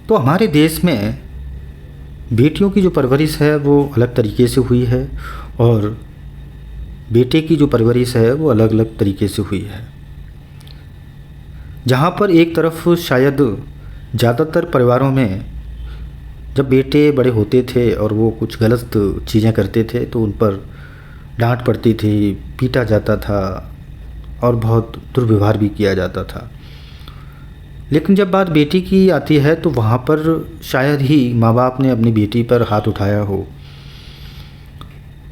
तो हमारे देश में बेटियों की जो परवरिश है वो अलग तरीके से हुई है और बेटे की जो परवरिश है वो अलग अलग तरीके से हुई है। जहाँ पर एक तरफ शायद ज़्यादातर परिवारों में जब बेटे बड़े होते थे और वो कुछ गलत चीज़ें करते थे तो उन पर डांट पड़ती थी, पीटा जाता था और बहुत दुर्व्यवहार भी किया जाता था। लेकिन जब बात बेटी की आती है तो वहाँ पर शायद ही माँ बाप ने अपनी बेटी पर हाथ उठाया हो।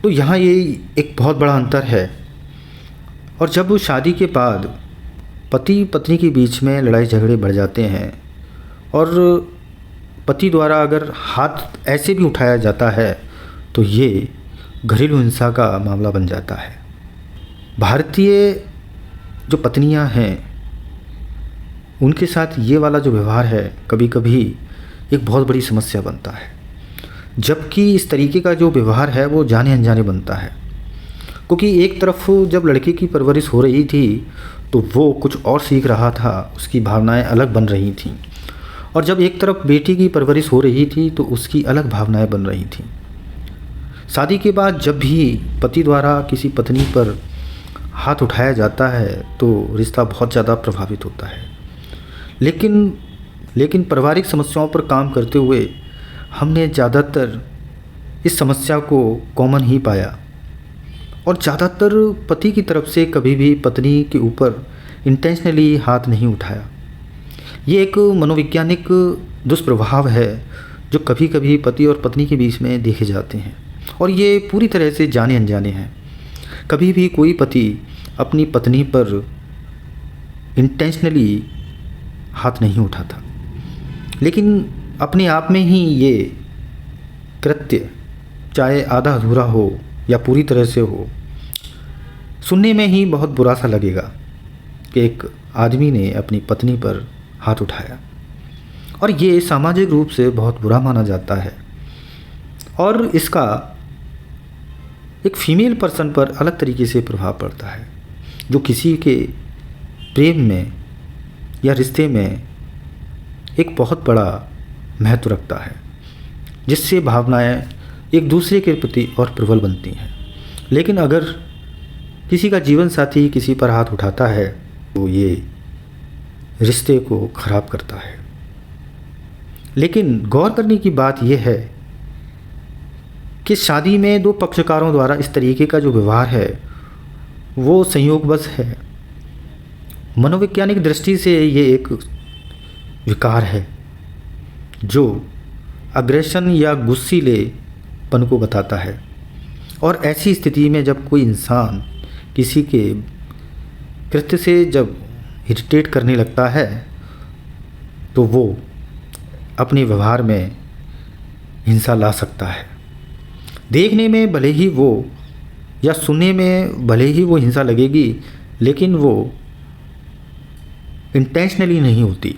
तो यहाँ ये एक बहुत बड़ा अंतर है। और जब शादी के बाद पति पत्नी के बीच में लड़ाई झगड़े बढ़ जाते हैं और पति द्वारा अगर हाथ ऐसे भी उठाया जाता है तो ये घरेलू हिंसा का मामला बन जाता है। भारतीय जो पत्नियां हैं उनके साथ ये वाला जो व्यवहार है कभी कभी एक बहुत बड़ी समस्या बनता है, जबकि इस तरीके का जो व्यवहार है वो जाने अनजाने बनता है। क्योंकि एक तरफ जब लड़के की परवरिश हो रही थी तो वो कुछ और सीख रहा था, उसकी भावनाएं अलग बन रही थीं, और जब एक तरफ बेटी की परवरिश हो रही थी तो उसकी अलग भावनाएं बन रही थीं। शादी के बाद जब भी पति द्वारा किसी पत्नी पर हाथ उठाया जाता है तो रिश्ता बहुत ज़्यादा प्रभावित होता है। लेकिन पारिवारिक समस्याओं पर काम करते हुए हमने ज़्यादातर इस समस्या को कॉमन ही पाया और ज़्यादातर पति की तरफ से कभी भी पत्नी के ऊपर इंटेंशनली हाथ नहीं उठाया। ये एक मनोवैज्ञानिक दुष्प्रभाव है जो कभी कभी पति और पत्नी के बीच में देखे जाते हैं और ये पूरी तरह से जाने अनजाने हैं। कभी भी कोई पति अपनी पत्नी पर इंटेंशनली हाथ नहीं उठाता, लेकिन अपने आप में ही ये कृत्य चाहे आधा अधूरा हो या पूरी तरह से हो, सुनने में ही बहुत बुरा सा लगेगा कि एक आदमी ने अपनी पत्नी पर हाथ उठाया, और ये सामाजिक रूप से बहुत बुरा माना जाता है। और इसका एक फीमेल पर्सन पर अलग तरीके से प्रभाव पड़ता है जो किसी के प्रेम में या रिश्ते में एक बहुत बड़ा महत्व रखता है, जिससे भावनाएं एक दूसरे के प्रति और प्रबल बनती हैं। लेकिन अगर किसी का जीवन साथी किसी पर हाथ उठाता है तो ये रिश्ते को ख़राब करता है। लेकिन गौर करने की बात यह है कि शादी में दो पक्षकारों द्वारा इस तरीके का जो व्यवहार है वो संयोगवश है। मनोवैज्ञानिक दृष्टि से ये एक विकार है जो अग्रेशन या गुस्सीलेपन को बताता है। और ऐसी स्थिति में जब कोई इंसान किसी के कृत्य से जब इरिटेट करने लगता है तो वो अपने व्यवहार में हिंसा ला सकता है। देखने में भले ही वो या सुनने में भले ही वो हिंसा लगेगी, लेकिन वो इंटेंशनली नहीं होती।